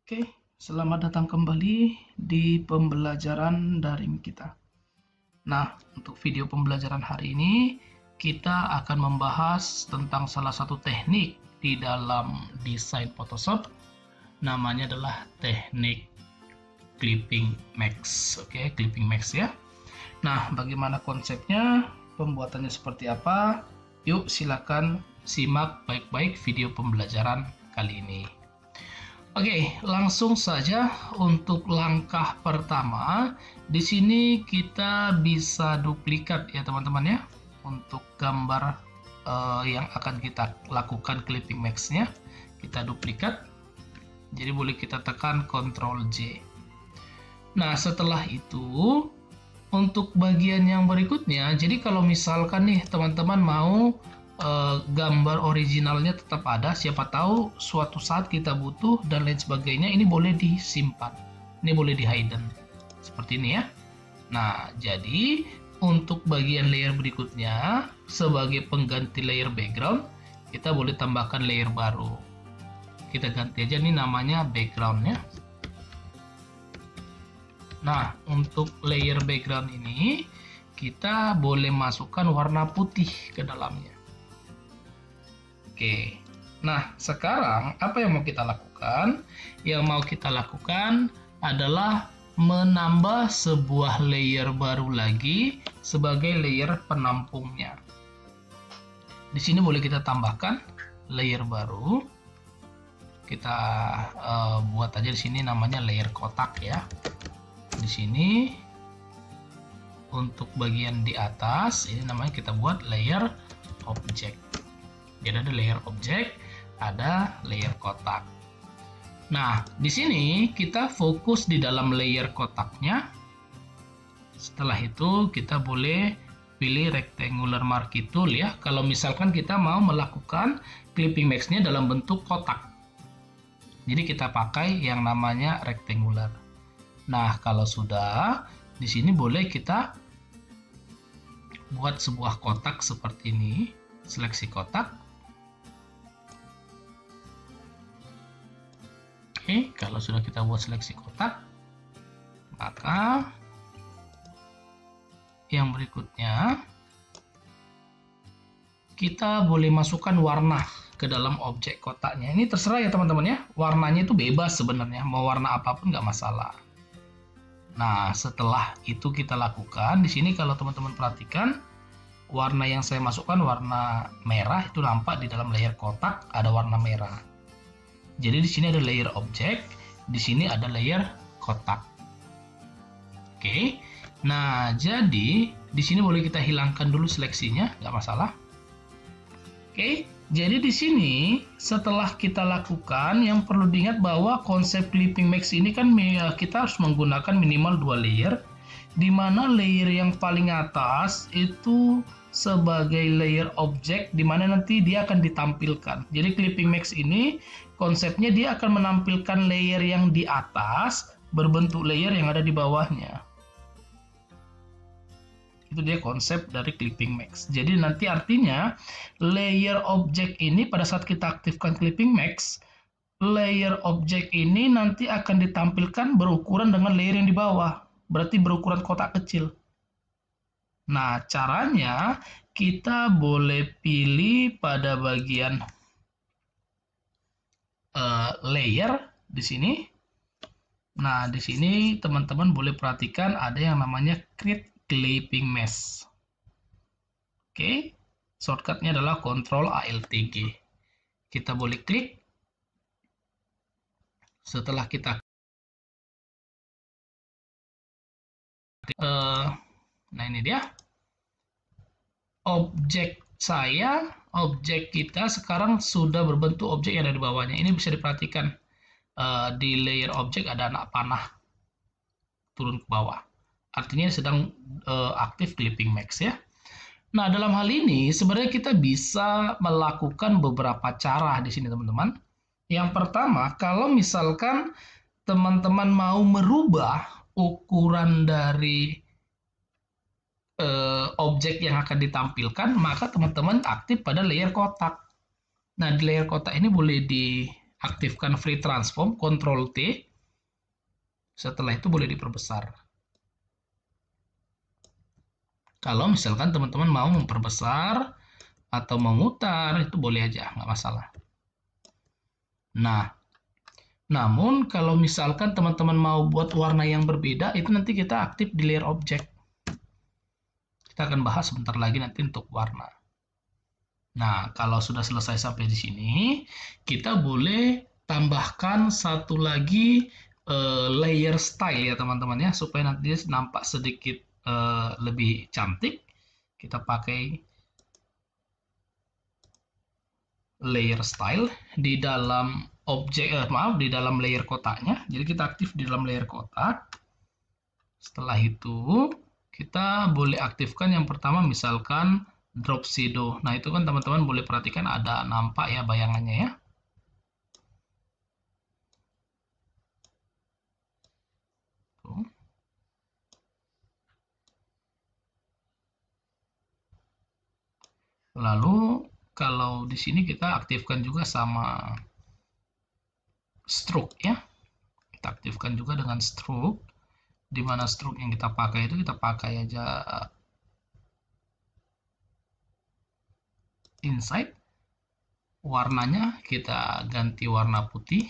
Oke, selamat datang kembali di pembelajaran daring kita. Nah, untuk video pembelajaran hari ini, kita akan membahas tentang salah satu teknik di dalam desain Photoshop. Namanya adalah teknik clipping max. Oke, clipping max ya. Nah, bagaimana konsepnya, pembuatannya seperti apa? Yuk, silakan simak baik-baik video pembelajaran kali ini. Oke, langsung saja untuk langkah pertama. Di sini kita bisa duplikat ya teman-teman ya, untuk gambar yang akan kita lakukan clipping max-nya. Kita duplikat. Jadi boleh kita tekan Ctrl J. Nah, setelah itu untuk bagian yang berikutnya, jadi kalau misalkan nih teman-teman mau gambar originalnya tetap ada, siapa tahu suatu saat kita butuh dan lain sebagainya, ini boleh disimpan, ini boleh di hidden seperti ini ya. Nah, jadi untuk bagian layer berikutnya sebagai pengganti layer background, kita boleh tambahkan layer baru. Kita ganti aja nih namanya backgroundnya. Nah, untuk layer background ini kita boleh masukkan warna putih ke dalamnya. Oke, nah sekarang apa yang mau kita lakukan? Yang mau kita lakukan adalah menambah sebuah layer baru lagi sebagai layer penampungnya. Di sini boleh kita tambahkan layer baru. Kita buat aja di sini namanya layer kotak ya. Di sini untuk bagian di atas ini namanya kita buat layer object. Jadi ada layer object, ada layer kotak. Nah, di sini kita fokus di dalam layer kotaknya. Setelah itu kita boleh pilih rectangular marquee tool ya. Kalau misalkan kita mau melakukan clipping max-nya dalam bentuk kotak. Jadi kita pakai yang namanya rectangular. Nah, kalau sudah, di sini boleh kita buat sebuah kotak seperti ini. Seleksi kotak. Oke, kalau sudah kita buat seleksi kotak, maka yang berikutnya kita boleh masukkan warna ke dalam objek kotaknya. Ini terserah ya teman-teman ya, warnanya itu bebas sebenarnya, mau warna apapun nggak masalah. Nah, setelah itu kita lakukan, di sini kalau teman-teman perhatikan, warna yang saya masukkan warna merah itu nampak di dalam layer kotak ada warna merah. Jadi di sini ada layer object, di sini ada layer kotak. Oke. Nah, jadi di sini boleh kita hilangkan dulu seleksinya, nggak masalah. Oke. Jadi di sini setelah kita lakukan, yang perlu diingat bahwa konsep clipping max ini kan kita harus menggunakan minimal 2 layer, di mana layer yang paling atas itu sebagai layer object, di mana nanti dia akan ditampilkan. Jadi clipping max ini konsepnya dia akan menampilkan layer yang di atas berbentuk layer yang ada di bawahnya. Itu dia konsep dari clipping max. Jadi nanti artinya layer object ini pada saat kita aktifkan clipping max, layer object ini nanti akan ditampilkan berukuran dengan layer yang di bawah. Berarti berukuran kotak kecil. Nah, caranya kita boleh pilih pada bagian layer di sini. Nah, di sini teman-teman boleh perhatikan ada yang namanya create clipping mask. Oke, shortcutnya adalah Ctrl Alt G. Kita boleh klik. Setelah kita nah ini dia objek objek kita sekarang sudah berbentuk objek yang ada di bawahnya. Ini bisa diperhatikan di layer objek ada anak panah turun ke bawah. Artinya sedang aktif clipping max ya. Nah, dalam hal ini sebenarnya kita bisa melakukan beberapa cara di sini teman-teman. Yang pertama, kalau misalkan teman-teman mau merubah ukuran dari objek yang akan ditampilkan, maka teman-teman aktif pada layer kotak. Nah, di layer kotak ini boleh aktifkan free transform, Ctrl T. Setelah itu boleh diperbesar. Kalau misalkan teman-teman mau memperbesar atau memutar, itu boleh aja, nggak masalah. Nah, namun kalau misalkan teman-teman mau buat warna yang berbeda, itu nanti kita aktif di layer object. Kita akan bahas sebentar lagi nanti untuk warna. Nah, kalau sudah selesai sampai di sini, kita boleh tambahkan satu lagi layer style ya teman-teman ya, supaya nanti nampak sedikit lebih cantik. Kita pakai layer style di dalam objek, di dalam layer kotaknya. Jadi kita aktif di dalam layer kotak. Setelah itu kita boleh aktifkan yang pertama misalkan drop shadow. Nah itu kan teman-teman boleh perhatikan ada nampak ya bayangannya ya. Tuh. Lalu kalau di sini kita aktifkan juga sama stroke ya. Kita aktifkan juga dengan stroke. Di mana stroke yang kita pakai itu kita pakai aja inside. Warnanya kita ganti warna putih.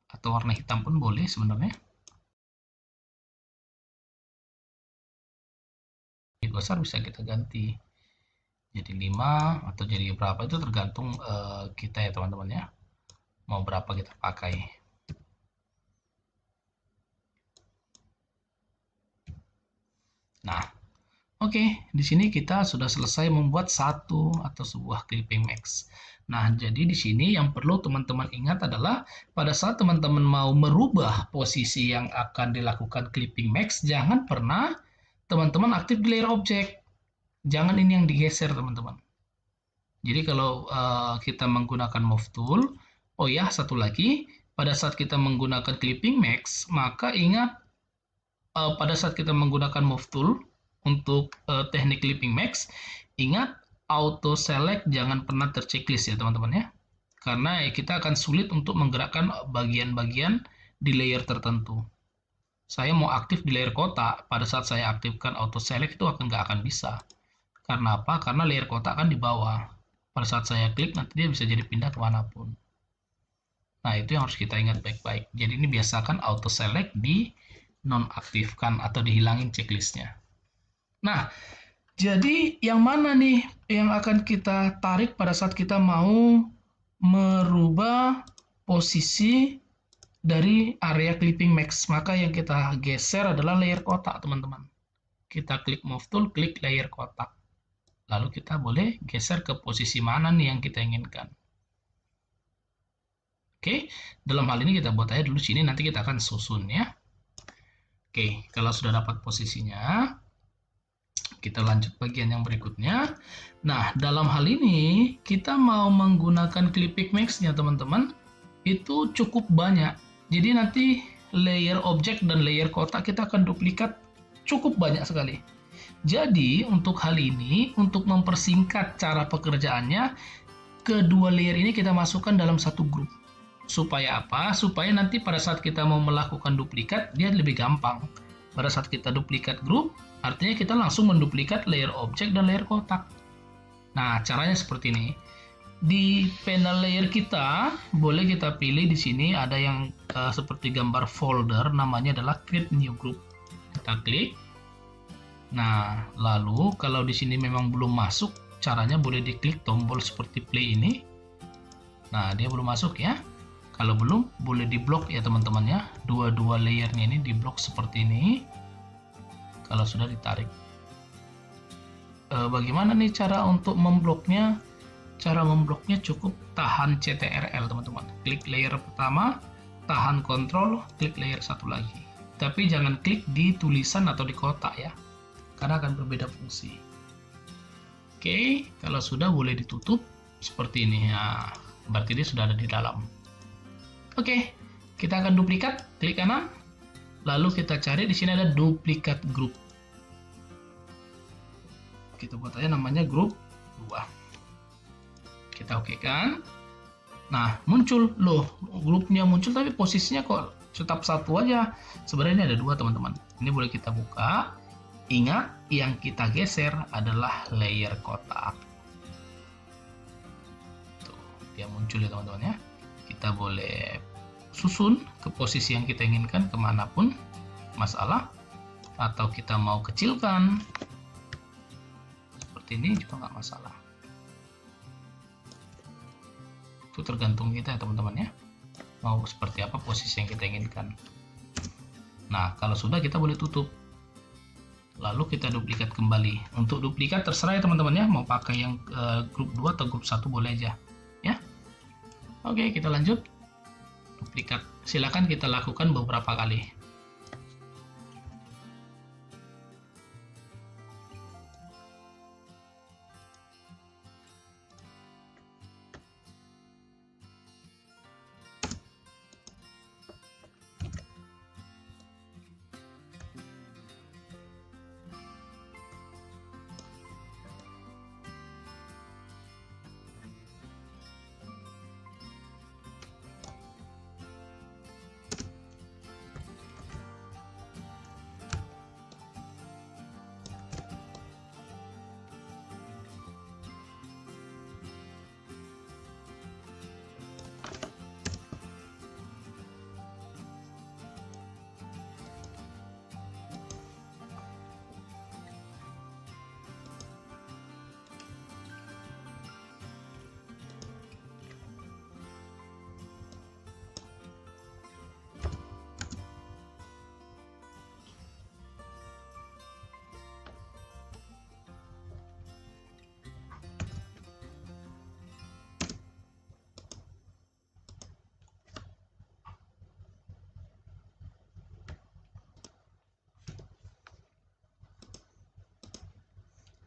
Atau warna hitam pun boleh sebenarnya. Besar bisa kita ganti jadi 5 atau jadi berapa, itu tergantung kita ya teman-teman ya, mau berapa kita pakai. Nah, oke, di sini kita sudah selesai membuat satu atau sebuah clipping mask. Nah, jadi di sini yang perlu teman-teman ingat adalah pada saat teman-teman mau merubah posisi yang akan dilakukan clipping mask, jangan pernah teman-teman aktif di layer object. Jangan ini yang digeser teman-teman. Jadi kalau kita menggunakan move tool, oh ya satu lagi, pada saat kita menggunakan clipping mask, maka ingat pada saat kita menggunakan move tool untuk teknik clipping mask, ingat auto select jangan pernah terchecklist ya teman-teman ya. Karena kita akan sulit untuk menggerakkan bagian-bagian di layer tertentu. Saya mau aktif di layer kotak, pada saat saya aktifkan auto select itu nggak akan bisa. Karena apa? Karena layer kotak kan di bawah. Pada saat saya klik, nanti dia bisa jadi pindah kemanapun. Nah, itu yang harus kita ingat baik-baik. Jadi ini biasakan auto select di nonaktifkan atau dihilangin checklistnya. Nah, jadi yang mana nih yang akan kita tarik pada saat kita mau merubah posisi dari area clipping mask? Maka yang kita geser adalah layer kotak, teman-teman. Kita klik move tool, klik layer kotak. Lalu kita boleh geser ke posisi mana nih yang kita inginkan. Oke, dalam hal ini kita buat aja dulu sini, nanti kita akan susun ya. Oke, kalau sudah dapat posisinya, kita lanjut bagian yang berikutnya. Nah, dalam hal ini kita mau menggunakan clipping mask-nya teman-teman, itu cukup banyak. Jadi nanti layer objek dan layer kotak kita akan duplikat cukup banyak sekali. Jadi untuk hal ini, untuk mempersingkat cara pekerjaannya, kedua layer ini kita masukkan dalam satu grup. Supaya apa? Supaya nanti pada saat kita mau melakukan duplikat, dia lebih gampang. Pada saat kita duplikat grup, artinya kita langsung menduplikat layer objek dan layer kotak. Nah, caranya seperti ini. Di panel layer kita, boleh kita pilih di sini ada yang seperti gambar folder, namanya adalah create new group. Kita klik. Nah, lalu kalau di sini memang belum masuk, caranya boleh diklik tombol seperti play ini. Nah, dia belum masuk ya. Kalau belum, boleh diblok ya teman-teman ya. Dua-dua layernya ini diblok seperti ini. Kalau sudah ditarik. Bagaimana nih cara untuk membloknya? Cara membloknya cukup tahan CTRL teman-teman. Klik layer pertama, tahan kontrol, klik layer satu lagi. Tapi jangan klik di tulisan atau di kotak ya. Karena akan berbeda fungsi. Oke, kalau sudah boleh ditutup seperti ini ya. Berarti dia sudah ada di dalam. Oke, kita akan duplikat, klik kanan. Lalu kita cari di sini ada duplikat grup. Kita buat aja namanya grup 2. Kita oke kan. Nah, muncul loh, grupnya muncul tapi posisinya kok tetap satu aja. Sebenarnya ini ada dua teman-teman. Ini boleh kita buka. Ingat, yang kita geser adalah layer kotak. Tuh, dia muncul ya teman-teman ya. Kita boleh susun ke posisi yang kita inginkan kemanapun masalah. Atau kita mau kecilkan. Seperti ini juga nggak masalah. Itu tergantung kita ya teman-teman ya. Mau seperti apa posisi yang kita inginkan. Nah, kalau sudah kita boleh tutup. Lalu kita duplikat kembali. Untuk duplikat terserah ya teman-teman ya, mau pakai yang grup 2 atau grup 1 boleh aja ya. Oke, kita lanjut. Duplikat. Silakan kita lakukan beberapa kali.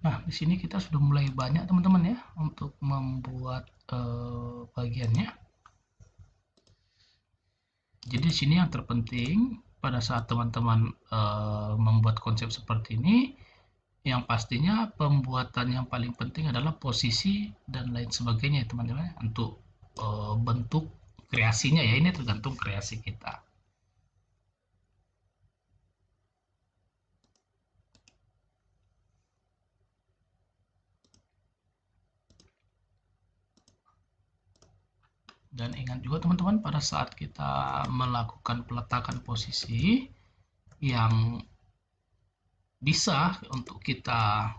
Nah, di sini kita sudah mulai banyak teman-teman ya untuk membuat bagiannya. Jadi di sini yang terpenting pada saat teman-teman membuat konsep seperti ini, yang pastinya pembuatan yang paling penting adalah posisi dan lain sebagainya ya teman-teman. Untuk bentuk kreasinya ya, ini tergantung kreasi kita. Dan ingat juga teman-teman, pada saat kita melakukan peletakan posisi yang bisa untuk kita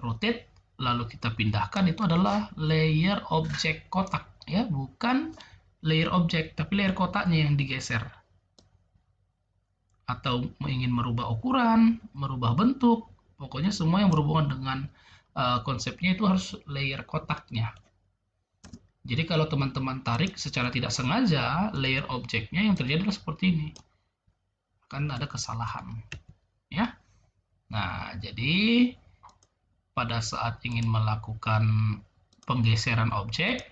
rotate lalu kita pindahkan, itu adalah layer objek kotak ya, bukan layer objek tapi layer kotaknya yang digeser. Atau ingin merubah ukuran, merubah bentuk, pokoknya semua yang berhubungan dengan konsepnya itu harus layer kotaknya. Jadi kalau teman-teman tarik secara tidak sengaja layer objeknya, yang terjadi adalah seperti ini. Akan ada kesalahan. Ya. Nah, jadi pada saat ingin melakukan penggeseran objek,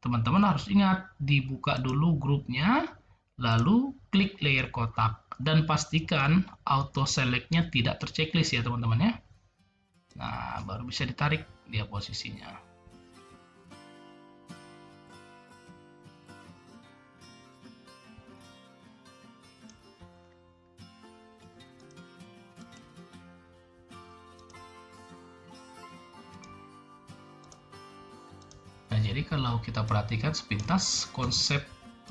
teman-teman harus ingat dibuka dulu grupnya, lalu klik layer kotak dan pastikan auto selectnya tidak terchecklist ya teman-teman ya. Nah, baru bisa ditarik dia posisinya. Nah, jadi kalau kita perhatikan sepintas, konsep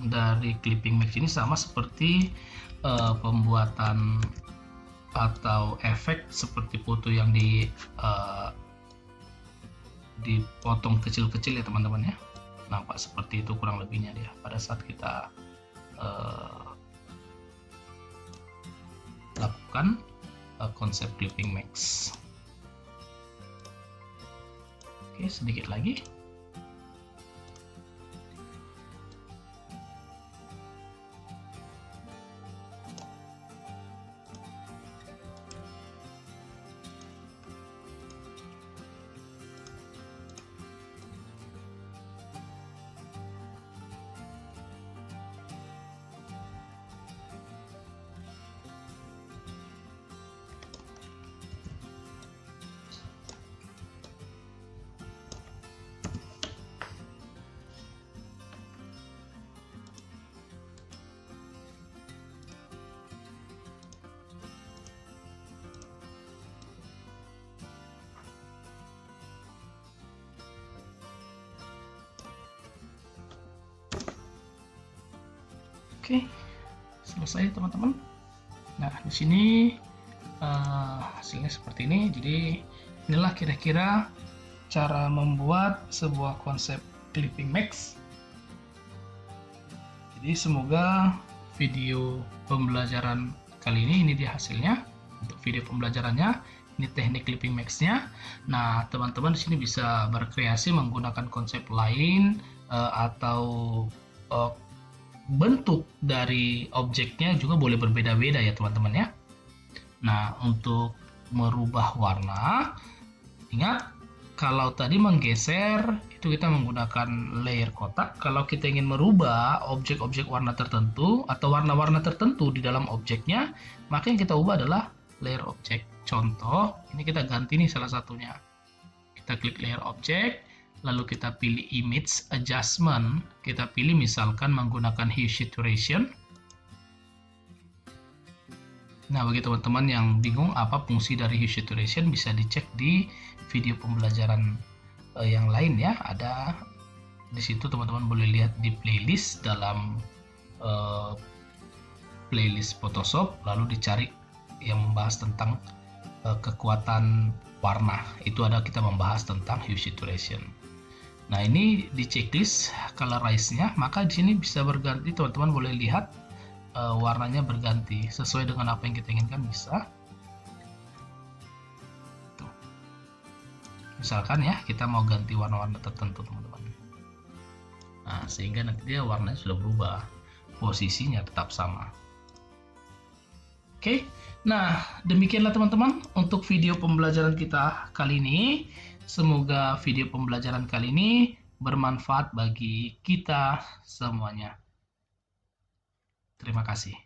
dari clipping max ini sama seperti pembuatan atau efek seperti foto yang dipotong kecil-kecil ya teman-teman ya. Nampak seperti itu kurang lebihnya dia pada saat kita lakukan konsep clipping max. Oke, sedikit lagi. Oke, selesai teman-teman. Nah, di sini hasilnya seperti ini. Jadi inilah kira-kira cara membuat sebuah konsep Clipping Max. Jadi semoga video pembelajaran kali ini dia hasilnya. Untuk video pembelajarannya, ini teknik Clipping Max-nya. Nah, teman-teman di sini bisa berkreasi menggunakan konsep lain atau bentuk dari objeknya juga boleh berbeda-beda ya teman-teman ya. Nah, untuk merubah warna, ingat kalau tadi menggeser itu kita menggunakan layer kotak. Kalau kita ingin merubah objek-objek warna tertentu atau warna-warna tertentu di dalam objeknya, maka yang kita ubah adalah layer objek. Contoh, ini kita ganti nih salah satunya. Kita klik layer objek, lalu kita pilih image adjustment. Kita pilih misalkan menggunakan hue saturation. Nah, bagi teman-teman yang bingung apa fungsi dari hue saturation, bisa dicek di video pembelajaran yang lain ya. Ada di situ teman-teman boleh lihat di playlist dalam playlist Photoshop, lalu dicari yang membahas tentang kekuatan warna. Itu ada kita membahas tentang hue saturation. Nah, ini di checklist colorize-nya, maka di sini bisa berganti, teman-teman boleh lihat warnanya berganti sesuai dengan apa yang kita inginkan bisa. Tuh. Misalkan ya, kita mau ganti warna-warna tertentu, teman-teman. Nah, sehingga nanti dia warnanya sudah berubah, posisinya tetap sama. Oke, nah demikianlah teman-teman untuk video pembelajaran kita kali ini. Semoga video pembelajaran kali ini bermanfaat bagi kita semuanya. Terima kasih.